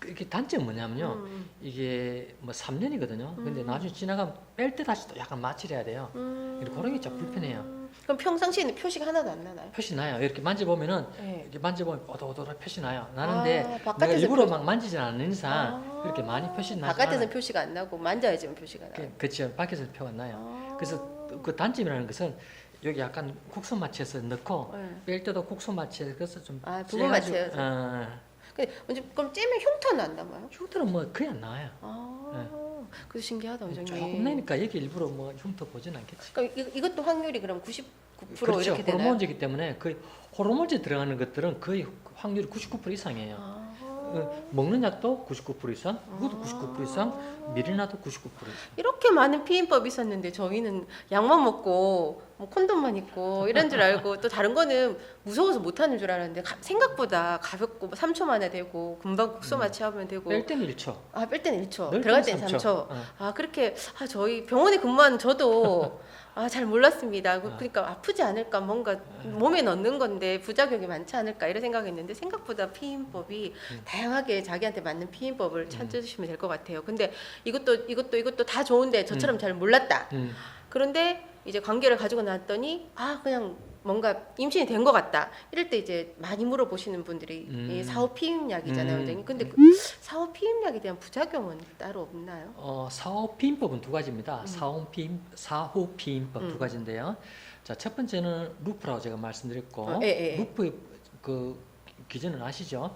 Speaker 2: 이게 단점은 뭐냐면요. 이게 뭐 3년이거든요. 근데 나중에 지나가면 뺄 때 다시 또 약간 마취를 해야 돼요. 그런 게 좀 불편해요.
Speaker 1: 그럼 평상시에는 표시가 하나도 안 나나요?
Speaker 2: 표시 나요. 이렇게 만져보면은
Speaker 1: 네.
Speaker 2: 이렇게 만져보면 오돌오돌 표시 나요. 나는데 내가
Speaker 1: 바깥에서
Speaker 2: 일부러 막 만지지 않는 이상
Speaker 1: 아.
Speaker 2: 이렇게 많이 표시 나지
Speaker 1: 바깥에서는
Speaker 2: 않아요.
Speaker 1: 표시가 안 나고 만져야지만 표시가 나요.
Speaker 2: 그렇죠. 밖에서 표가 나요. 그래서 그 단점이라는 것은 여기 약간 국소 마취해서 넣고
Speaker 1: 네.
Speaker 2: 뺄 때도 국소 마취해서 그래서 좀
Speaker 1: 부분
Speaker 2: 째가지고,
Speaker 1: 마취해서. 근데 먼저 그럼 찌면 흉터는 안 남아요?
Speaker 2: 흉터는 뭐 거의 안 나와요.
Speaker 1: 그거 신기하다, 원장님.
Speaker 2: 조금 내니까 여기 일부러 뭐 흉터 보진 않겠지.
Speaker 1: 그럼 이것도 확률이 그럼 99%
Speaker 2: 그렇죠.
Speaker 1: 이렇게 되나요?
Speaker 2: 호르몬제이기 때문에 거의 호르몬제 들어가는 것들은 거의 확률이 99% 이상이에요. 먹는 약도 99% 이상, 그것도 99% 이상, 미리나도 99% 이상.
Speaker 1: 이렇게 많은 피임법이 있었는데 저희는 약만 먹고 뭐 콘돔만 입고 이런 줄 알고 또 다른 거는 무서워서 못 하는 줄 알았는데 생각보다 가볍고 뭐 3초 만에 되고 금방 국소 마취하면 되고
Speaker 2: 뺄 때는 1초.
Speaker 1: 뺄 때는 1초
Speaker 2: 늘
Speaker 1: 들어갈
Speaker 2: 때는
Speaker 1: 때는 3초.
Speaker 2: 3초.
Speaker 1: 그렇게 저희 병원에 근무하는 저도 잘 몰랐습니다. 그러니까 아프지 않을까, 뭔가 몸에 넣는 건데 부작용이 많지 않을까 이런 생각했는데 생각보다 피임법이 다양하게 자기한테 맞는 피임법을 찾으시면 될 것 같아요. 근데 이것도 다 좋은데 저처럼 잘 몰랐다. 그런데 이제 관계를 가지고 나왔더니 그냥 뭔가 임신이 된 것 같다. 이럴 때 이제 많이 물어보시는 분들이 이 사후 피임약이잖아요, 원장님. 근데 그 사후 피임약에 대한 부작용은 따로 없나요?
Speaker 2: 사후 피임법은 두 가지입니다. 사후 피임법 두 가지인데요. 자, 첫 번째는 루프라고 제가 말씀드렸고, 루프의 그 기준은 아시죠?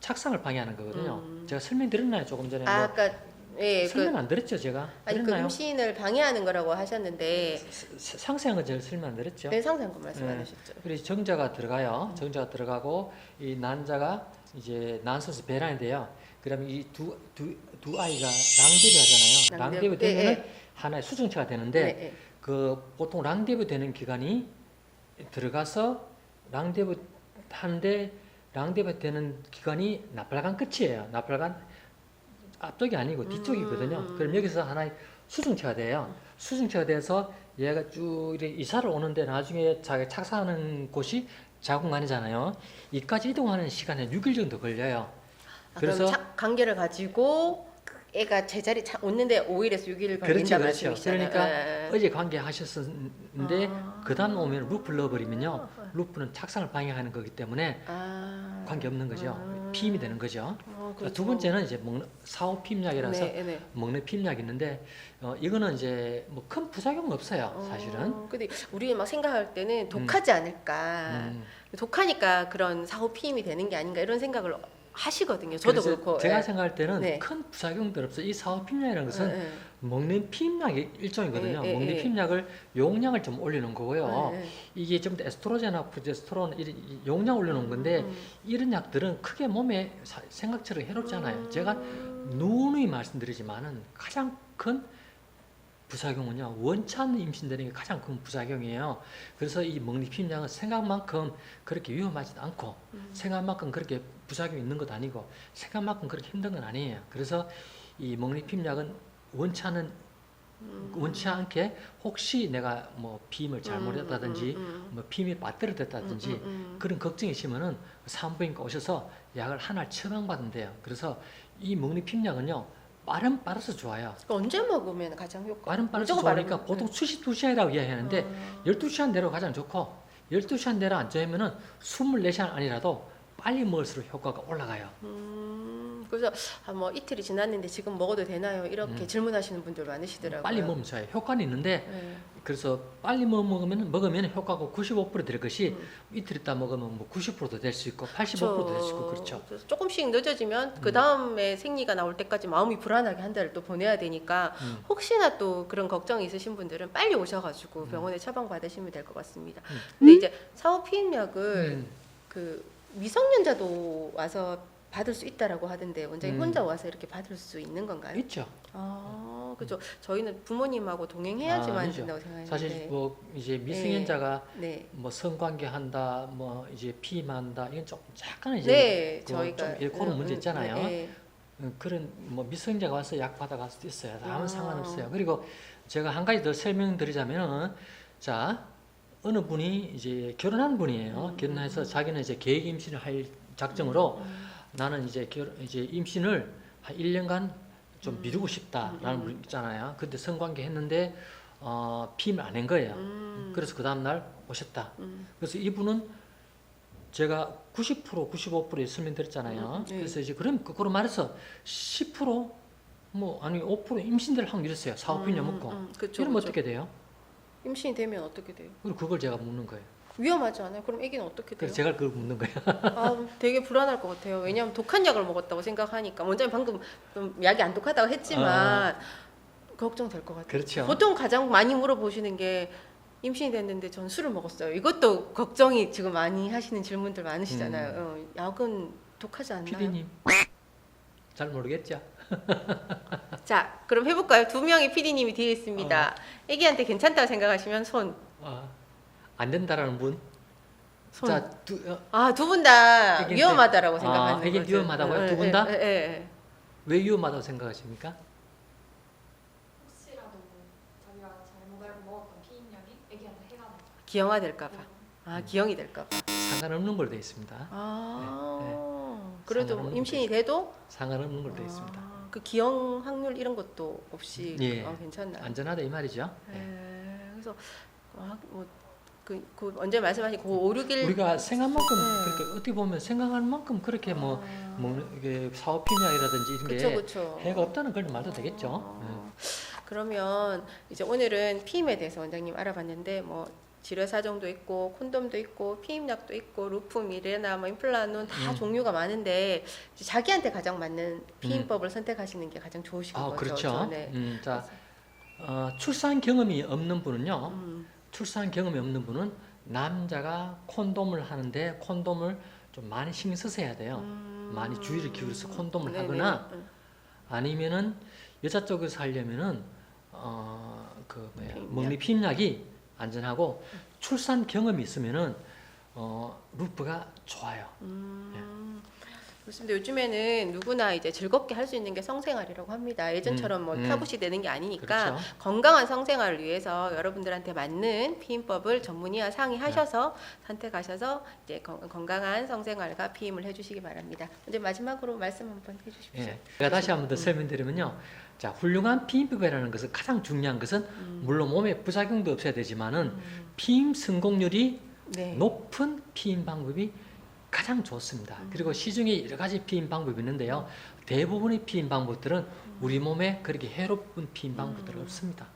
Speaker 2: 착상을 방해하는 거거든요. 제가 설명드렸나요 조금 전에?
Speaker 1: 아,
Speaker 2: 뭐
Speaker 1: 아까 예,
Speaker 2: 설명 안 드렸죠 제가?
Speaker 1: 아니 그
Speaker 2: 드렸나요?
Speaker 1: 임신을 방해하는 거라고 하셨는데
Speaker 2: 상세한 건 제가 설명 안 드렸죠.
Speaker 1: 네, 상세한 거 말씀 안
Speaker 2: 네.
Speaker 1: 하셨죠.
Speaker 2: 그래서 정자가 들어가요. 정자가 들어가고 이 난자가 이제 난소에서 배란이 돼요. 그러면 이 두 아이가 랑데뷔 하잖아요. 랑데뷔 되면은
Speaker 1: 예,
Speaker 2: 하나의 수정체가
Speaker 1: 예.
Speaker 2: 되는데
Speaker 1: 네, 예.
Speaker 2: 그 보통 랑데뷔 되는 기간이 들어가서 랑데뷔 하는데 랑데뷔 되는 기간이 나팔관 끝이에요. 나팔관 앞쪽이 아니고 뒤쪽이거든요. 그럼 여기서 하나의 수중체가 돼요. 수중체가 돼서 얘가 쭉 이렇게 이사를 오는데 나중에 자기 착사하는 곳이 자궁관이잖아요. 이까지 이동하는 시간에 6일 정도 걸려요.
Speaker 1: 아,
Speaker 2: 그래서
Speaker 1: 그럼 관계를 가지고 그 애가 제자리 오는데 5일에서 6일 걸린다
Speaker 2: 그렇죠.
Speaker 1: 말씀이시잖아요.
Speaker 2: 그러니까
Speaker 1: 예.
Speaker 2: 어제 관계 하셨었는데
Speaker 1: 아.
Speaker 2: 그 다음 오면 루프를 넣어버리면요. 루프는 착상을 방해하는 거기 때문에
Speaker 1: 아.
Speaker 2: 관계 없는 거죠. 피임이 되는 거죠.
Speaker 1: 그렇죠.
Speaker 2: 두 번째는 이제 먹는 사후 피임약이라서
Speaker 1: 네, 네.
Speaker 2: 먹는 피임약이 있는데 이거는 이제 뭐 큰 부작용은 없어요. 사실은.
Speaker 1: 근데 우리 막 생각할 때는 독하지 않을까. 독하니까 그런 사후 피임이 되는 게 아닌가 이런 생각을 하시거든요. 저도
Speaker 2: 그래서
Speaker 1: 그렇고.
Speaker 2: 제가
Speaker 1: 예.
Speaker 2: 생각할 때는
Speaker 1: 네.
Speaker 2: 큰 부작용들 없어요. 이 사후 피임약이라는 것은
Speaker 1: 예, 예.
Speaker 2: 먹는 피임약의 일종이거든요.
Speaker 1: 예, 예,
Speaker 2: 먹는
Speaker 1: 예.
Speaker 2: 피임약을 용량을 좀 올리는 거고요.
Speaker 1: 예, 예.
Speaker 2: 이게 좀 더 에스트로겐하고 프로제스테론 이 용량 올리는 건데 이런 약들은 크게 몸에 생각처럼 해롭지 않아요. 제가 누누이 말씀드리지만은 가장 큰 부작용은요 원치 않는 임신되는 게 가장 큰 부작용이에요. 그래서 이 먹는 피임약은 생각만큼 그렇게 위험하지도 않고 생각만큼 그렇게 부작용이 있는 것도 아니고 생각만큼 그렇게 힘든 건 아니에요. 그래서 이 먹는 피임약은 원치 않게 혹시 내가 뭐 피임을 잘못했다든지 뭐 피임이 빠뜨렸다든지 그런 걱정이 있으면은 산부인과 오셔서 약을 하나 처방받으면 돼요. 그래서 이 먹는 피임약은요 빠른 빠르서 좋아요.
Speaker 1: 언제 먹으면 가장 효과?
Speaker 2: 빠른 빠르서
Speaker 1: 무조건
Speaker 2: 좋으니까
Speaker 1: 빠르면-
Speaker 2: 보통 수시 2시간이라고 이야기하는데
Speaker 1: 아.
Speaker 2: 12시간 내로 가장 좋고 12시간 내로 안 좋으면은 24시간 아니라도 빨리 먹을수록 효과가 올라가요.
Speaker 1: 그래서 뭐 이틀이 지났는데 지금 먹어도 되나요? 이렇게 질문하시는 분들 많으시더라고요.
Speaker 2: 빨리 먹으면 좋아요. 효과는 있는데
Speaker 1: 네.
Speaker 2: 그래서 빨리 먹으면 효과가 95%될 것이 이틀 있다 먹으면 뭐 90%도 될 수 있고 85%도 될 수 있고 그렇죠.
Speaker 1: 그래서 조금씩 늦어지면 그 다음에 생리가 나올 때까지 마음이 불안하게 한 달을 또 보내야 되니까 혹시나 또 그런 걱정이 있으신 분들은 빨리 오셔가지고 병원에 처방 받으시면 될 것 같습니다. 근데 이제 사후 피임약을 그 미성년자도 와서 받을 수 있다라고 하던데 원장님 혼자 와서 이렇게 받을 수 있는 건가요?
Speaker 2: 있죠.
Speaker 1: 아, 그죠. 저희는 부모님하고 동행해야지만
Speaker 2: 아니죠.
Speaker 1: 된다고 생각했는데.
Speaker 2: 사실 뭐 이제 미성년자가
Speaker 1: 네.
Speaker 2: 뭐 성관계 한다, 뭐 이제 피임한다, 이건 좀 약간 이제
Speaker 1: 네,
Speaker 2: 그
Speaker 1: 저희가
Speaker 2: 좀 그런 문제 있잖아요.
Speaker 1: 네.
Speaker 2: 그런 뭐 미성년자가 와서 약 받아갈 수도 있어요. 아무
Speaker 1: 아.
Speaker 2: 상관없어요. 그리고 제가 한 가지 더 설명드리자면은 자 어느 분이 이제 결혼한 분이에요. 결혼해서 자기는 이제 계획 임신을 할 작정으로 나는 이제 이제 임신을 한 1년간 좀 미루고 싶다라는 분 있잖아요. 근데 성관계 했는데 피임을 안 한 거예요. 그래서 그 다음 날 오셨다. 그래서 이분은 제가 90%, 95%에 설명드렸잖아요.
Speaker 1: 네.
Speaker 2: 그래서 이제 그럼 거꾸로 말해서 10% 뭐 아니 5% 임신될 확률이 있어요. 사후 피임약 먹고.
Speaker 1: 그쵸,
Speaker 2: 이러면
Speaker 1: 그쵸.
Speaker 2: 어떻게 돼요?
Speaker 1: 임신이 되면 어떻게 돼요?
Speaker 2: 그리고 그걸 제가 묻는 거예요.
Speaker 1: 위험하지 않아요? 그럼 아기는 어떻게 돼요?
Speaker 2: 그래서 제가 그걸 묻는 거예요.
Speaker 1: 아, 되게 불안할 것 같아요. 왜냐하면 독한 약을 먹었다고 생각하니까 원장님 방금 좀 약이 안 독하다고 했지만 걱정될 것 같아요.
Speaker 2: 그렇죠.
Speaker 1: 보통 가장 많이 물어보시는 게 임신이 됐는데 전 술을 먹었어요. 이것도 걱정이 지금 많이 하시는 질문들 많으시잖아요. 약은 독하지 않나요?
Speaker 2: 피디님 잘 모르겠죠?
Speaker 1: 자, 그럼 해볼까요? 두 명의 PD님이 뒤에 있습니다. 아기한테 괜찮다고 생각하시면 손.
Speaker 2: 안 된다라는 분.
Speaker 1: 손.
Speaker 2: 자,
Speaker 1: 두 분 다
Speaker 2: 애기한테-
Speaker 1: 위험하다라고 생각하는
Speaker 2: 애기
Speaker 1: 거죠.
Speaker 2: 위험하다고요? 두 분 다?
Speaker 1: 예.
Speaker 2: 왜 위험하다고 생각하십니까?
Speaker 3: 혹시라도 자기가 잘못 알고 먹었던 피임약이 애기한테 해가 나죠.
Speaker 1: 기형아 될까봐. 기형이 될까봐.
Speaker 2: 상관없는 걸로 되어 있습니다.
Speaker 1: 그래도
Speaker 2: 상관없는
Speaker 1: 임신이 돼도
Speaker 2: 상관없는 걸로 되어 있습니다.
Speaker 1: 그 기형 확률 이런 것도 없이
Speaker 2: 예.
Speaker 1: 괜찮나요?
Speaker 2: 안전하다 이 말이죠.
Speaker 1: 그래서 그 언제 말씀하신 그 5, 6일
Speaker 2: 우리가 생각만큼
Speaker 1: 네.
Speaker 2: 그렇게 어떻게 보면 생각하는 만큼 그렇게 뭐 이게 사후 피임약이라든지 이런 게
Speaker 1: 그쵸.
Speaker 2: 해가 없다는 걸 말도 되겠죠.
Speaker 1: 그러면 이제 오늘은 피임에 대해서 원장님 알아봤는데 뭐 지뢰사정도 있고 콘돔도 있고 피임약도 있고 루프, 미레나, 뭐 임플란론 다 종류가 많은데 이제 자기한테 가장 맞는 피임법을 선택하시는 게 가장 좋으실 거죠.
Speaker 2: 그렇죠.
Speaker 1: 네.
Speaker 2: 자, 출산 경험이 없는 분은요.
Speaker 1: 음.
Speaker 2: 출산 경험이 없는 분은 남자가 콘돔을 하는데 콘돔을 좀 많이 신경 써서 해야 돼요. 많이 주의를 기울여서 콘돔을
Speaker 1: 네네.
Speaker 2: 하거나 아니면은 여자 쪽에서 하려면은
Speaker 1: 피임약.
Speaker 2: 먹리 피임약이 안전하고 출산 경험이 있으면은 루프가 좋아요.
Speaker 1: 그렇습니다. 요즘에는 누구나 이제 즐겁게 할 수 있는 게 성생활이라고 합니다. 예전처럼 뭐 타부시 되는 게 아니니까
Speaker 2: 그렇죠.
Speaker 1: 건강한 성생활을 위해서 여러분들한테 맞는 피임법을 전문의와 상의하셔서 선택하셔서 이제 건강한 성생활과 피임을 해주시기 바랍니다. 이제 마지막으로 말씀 한번 해주십시오.
Speaker 2: 예. 제가 다시 한번 더 설명드리면요. 자, 훌륭한 피임법이라는 것은 가장 중요한 것은 물론 몸에 부작용도 없어야 되지만은 피임 성공률이
Speaker 1: 네.
Speaker 2: 높은 피임 방법이 가장 좋습니다. 그리고 시중에 여러 가지 피임 방법이 있는데요. 대부분의 피임 방법들은 우리 몸에 그렇게 해롭은 피임 방법들은 없습니다.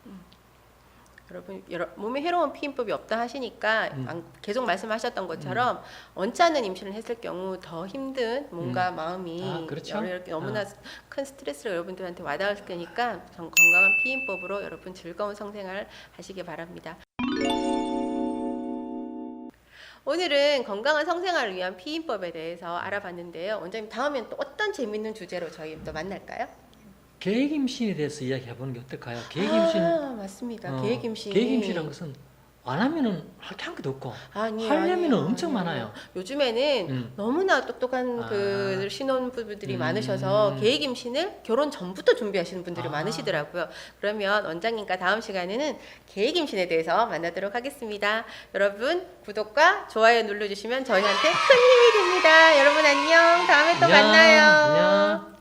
Speaker 1: 여러분 몸에 해로운 피임법이 없다 하시니까 계속 말씀하셨던 것처럼 원치 않는 임신을 했을 경우 더 힘든 몸과 마음이
Speaker 2: 그렇죠.
Speaker 1: 이렇게 너무나 큰 스트레스를 여러분들한테 와닿을 테니까 건강한 피임법으로 여러분 즐거운 성생활 하시기 바랍니다. 오늘은 건강한 성생활을 위한 피임법에 대해서 알아봤는데요. 원장님 다음엔 또 어떤 재밌는 주제로 저희 또 만날까요?
Speaker 2: 계획 임신에 대해서 이야기해보는 게 어떨까요? 계획 임신,
Speaker 1: 맞습니다. 계획 임신.
Speaker 2: 계획 임신이라는 것은 안 하면은 할 게 한 개도 없고
Speaker 1: 아니에요,
Speaker 2: 하려면은
Speaker 1: 아니에요,
Speaker 2: 엄청
Speaker 1: 아니에요.
Speaker 2: 많아요.
Speaker 1: 요즘에는 너무나 똑똑한 그 신혼부부들이 많으셔서 계획 임신을 결혼 전부터 준비하시는 분들이 많으시더라고요. 그러면 원장님과 다음 시간에는 계획 임신에 대해서 만나도록 하겠습니다. 여러분 구독과 좋아요 눌러주시면 저희한테 큰 힘이 됩니다. 여러분 안녕. 다음에 또
Speaker 2: 안녕,
Speaker 1: 만나요.
Speaker 2: 안녕.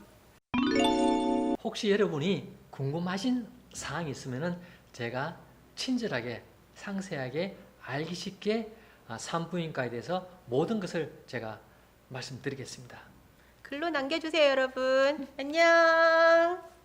Speaker 2: 혹시 여러분이 궁금하신 사항이 있으면은 제가 친절하게 상세하게 알기 쉽게 산부인과에 대해서 모든 것을 제가 말씀드리겠습니다.
Speaker 1: 글로 남겨주세요, 여러분. 안녕.